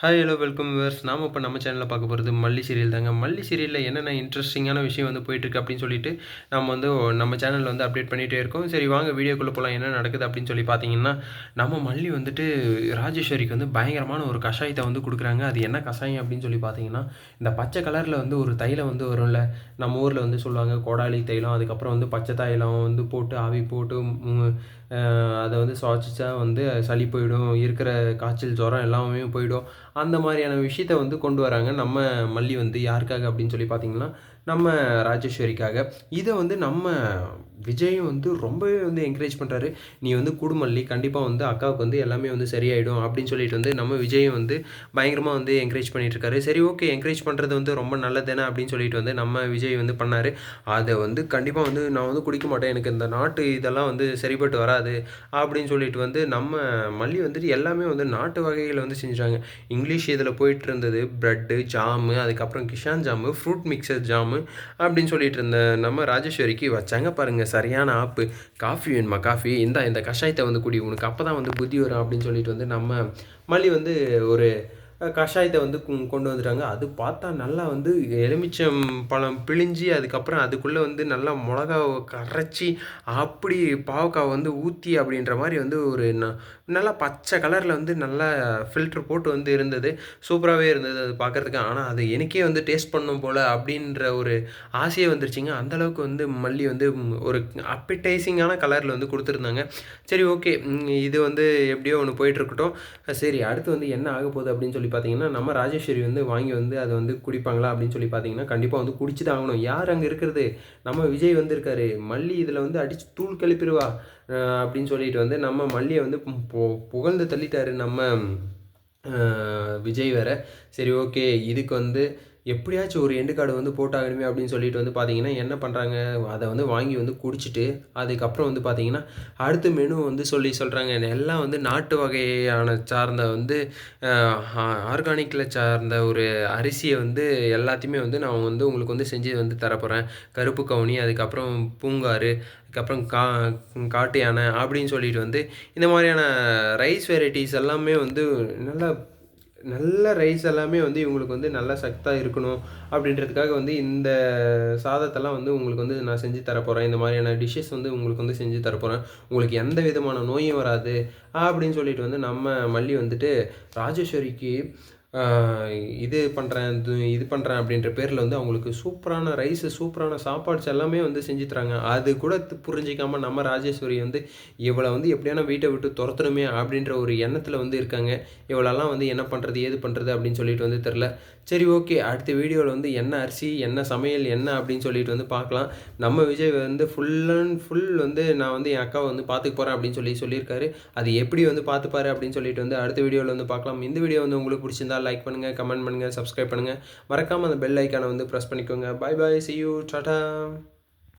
Hi hello welcome viewers. நாம இப்போ நம்ம சேனலில் பார்க்க போகிறது மல்லி சீரியல் தாங்க. மல்லி சீரியலில் என்னென்ன இன்ட்ரெஸ்டிங்கான விஷயம் வந்து போயிட்டுருக்கு அப்படின்னு சொல்லிட்டு நம்ம சேனலில் வந்து அப்டேட் பண்ணிகிட்டே இருக்கோம். சரி வாங்க வீடியோக்குள்ளே போகலாம். என்ன நடக்குது அப்படின்னு சொல்லி பார்த்தீங்கன்னா, நம்ம மல்லி வந்துட்டு ராஜேஸ்வரிக்கு வந்து பயங்கரமான ஒரு கஷாயத்தை வந்து கொடுக்குறாங்க. அது என்ன கஷாயம் அப்படின்னு சொல்லி பார்த்தீங்கன்னா, இந்த பச்சை கலரில் வந்து ஒரு தைலம் வந்து வரும்ல, நம்ம ஊரில் வந்து சொல்லுவாங்க கோடாலி தைலம். அதுக்கப்புறம் வந்து பச்சை தைலம் வந்து போட்டு ஆவி போட்டு அதை வந்து சுவாசிச்சா வந்து சளி போயிடும், இருக்கிற காய்ச்சல் ஜுரம் எல்லாமே போயிடும். அந்த மாதிரியான விஷயத்த வந்து கொண்டு வராங்க நம்ம மல்லி வந்து யாருக்காக அப்படின்னு சொல்லி பார்த்தீங்கன்னா, நம்ம ராஜேஸ்வரிக்காக. இதை வந்து நம்ம விஜயும் வந்து ரொம்பவே வந்து என்கரேஜ் பண்ணுறாரு. நீ வந்து குடு மல்லி, கண்டிப்பாக வந்து அக்காவுக்கு வந்து எல்லாமே வந்து சரியாயிடும் அப்படின்னு சொல்லிட்டு வந்து நம்ம விஜயும் வந்து பயங்கரமாக வந்து என்கரேஜ் பண்ணிட்டு இருக்காரு. சரி ஓகே, என்கரேஜ் பண்ணுறது வந்து ரொம்ப நல்லது தானே அப்படின்னு சொல்லிட்டு வந்து நம்ம விஜய் வந்து பண்ணார். அதை வந்து கண்டிப்பாக வந்து நான் வந்து குடிக்க மாட்டேன், எனக்கு இந்த நாட்டு இதெல்லாம் வந்து சரிப்பட்டு வராது அப்படின்னு சொல்லிட்டு வந்து நம்ம மல்லி வந்துட்டு எல்லாமே வந்து நாட்டு வகைகளை வந்து செஞ்சுட்டாங்க. இங்கிலீஷ் இதில் போயிட்டு இருந்தது ப்ரெட்டு, ஜாமு, அதுக்கப்புறம் Kissan jam, fruit mixer jam அப்படின்னு சொல்லிட்டு இருந்த நம்ம ராஜேஸ்வரிக்கு வச்சாங்க பாருங்கள் சரியான ஆப்பு. காஃபி வேணுமா காஃபி, இந்த கஷாயத்தை வந்து குடி, உனக்கு அப்போ தான் வந்து புத்தி வரும் அப்படின்னு சொல்லிட்டு வந்து நம்ம மல்லி வந்து ஒரு கஷாயத்தை வந்து கொண்டு வந்துட்டாங்க. அது பார்த்தா நல்லா வந்து எலுமிச்சம் பழம் பிழிஞ்சு அதுக்கப்புறம் அதுக்குள்ளே வந்து நல்லா மிளகாவ கரைச்சி அப்படி பாவக்காவை வந்து ஊற்றி அப்படின்ற மாதிரி வந்து ஒரு நல்லா பச்சை கலரில் வந்து நல்லா ஃபில்ட்ரு போட்டு வந்து இருந்தது. சூப்பராகவே இருந்தது அது பார்க்குறதுக்கு. ஆனால் அது எனக்கே வந்து டேஸ்ட் பண்ணணும் போல் அப்படின்ற ஒரு ஆசையே வந்துருச்சுங்க. அந்தளவுக்கு வந்து மல்லி வந்து ஒரு அப்படைசிங்கான கலரில் வந்து கொடுத்துருந்தாங்க. சரி ஓகே, இது வந்து எப்படியோ ஒன்று போயிட்டுருக்கட்டும். சரி அடுத்து வந்து என்ன ஆக போகுது அப்படின்னு சொல்லி பார்த்தீங்கன்னா, நம்ம ராஜேஸ்வரி வந்து வாங்கி வந்து அதை வந்து குடிப்பாங்களா அப்படின்னு சொல்லி பார்த்தீங்கன்னா, கண்டிப்பாக வந்து குடிச்சு தான் ஆகணும். யார் அங்கே இருக்கிறது? நம்ம விஜய் வந்திருக்காரு. மல்லி இதில் வந்து அடித்து தூள் கிளப்பிடுவா அப்படின்னு சொல்லிட்டு வந்து நம்ம மல்லியை வந்து புகழ்ந்து தள்ளிட்டாரு நம்ம விஜய் வேற. சரி ஓகே, இதுக்கு வந்து எப்படியாச்சும் ஒரு எண்டு கார்டு வந்து போட்டாகணுமே அப்படின்னு சொல்லிட்டு வந்து பார்த்தீங்கன்னா என்ன பண்ணுறாங்க, அதை வந்து வாங்கி வந்து குடிச்சிட்டு அதுக்கப்புறம் வந்து பார்த்தீங்கன்னா அடுத்த மெனு வந்து சொல்கிறாங்க. எல்லாம் வந்து நாட்டு வகையான சார்ந்த வந்து ஆர்கானிக்கில் சார்ந்த ஒரு அரிசியை வந்து எல்லாத்தையுமே வந்து நான் வந்து உங்களுக்கு வந்து செஞ்சு வந்து தரப்போகிறேன். கருப்பு கவுனி, அதுக்கப்புறம் பூங்காறு, அதுக்கப்புறம் காட்டு யானை அப்படின்னு சொல்லிட்டு வந்து இந்த மாதிரியான ரைஸ் வெரைட்டிஸ் எல்லாமே வந்து நல்ல ரைஸ் எல்லாமே வந்து இவங்களுக்கு வந்து நல்ல சத்தாக இருக்கணும் அப்படின்றதுக்காக வந்து இந்த சாதத்தெல்லாம் வந்து உங்களுக்கு வந்து நான் செஞ்சு தரப்போகிறேன். இந்த மாதிரியான டிஷ்ஷஸ் வந்து உங்களுக்கு வந்து செஞ்சு தரப்போகிறேன். உங்களுக்கு எந்த விதமான நோயும் வராது அப்படின்னு சொல்லிட்டு வந்து நம்ம மல்லி வந்துட்டு ராஜேஸ்வரிக்கு இது பண்ணுறேன் அப்படின்ற பேரில் வந்து அவங்களுக்கு சூப்பரான ரைஸு, சூப்பரான சாப்பாட்ஸ் எல்லாமே வந்து செஞ்சு தராங்க. அது கூட புரிஞ்சிக்காமல் நம்ம ராஜேஸ்வரி வந்து இவளை வந்து எப்படியான வீட்டை விட்டு துரத்தணுமே அப்படின்ற ஒரு எண்ணத்தில் வந்து இருக்காங்க. இவளெல்லாம் வந்து என்ன பண்ணுறது ஏது பண்ணுறது அப்படின்னு சொல்லிட்டு வந்து தெரில. சரி ஓகே, அடுத்த வீடியோவில் வந்து என்ன அரிசி, என்ன சமையல், என்ன அப்படின்னு சொல்லிட்டு வந்து பார்க்கலாம். நம்ம விஜய் வந்து ஃபுல் அண்ட் ஃபுல் வந்து நான் வந்து என் அக்காவை வந்து பார்த்துக்க போகிறேன் அப்படின்னு சொல்லியிருக்காரு. அது எப்படி வந்து பார்த்துப்பாரு அப்படின்னு சொல்லிட்டு வந்து அடுத்த வீடியோவில் வந்து பார்க்கலாம். இந்த வீடியோ வந்து உங்களுக்கு பிடிச்சிருந்தா லைக் பண்ணுங்கள், கமெண்ட் பண்ணுங்கள், சப்ஸ்கிரைப் பண்ணுங்கள். மறக்காமல் அந்த பெல் ஐக்கானை வந்து ப்ரெஸ் பண்ணிக்கோங்க. Bye bye, see you, Tata.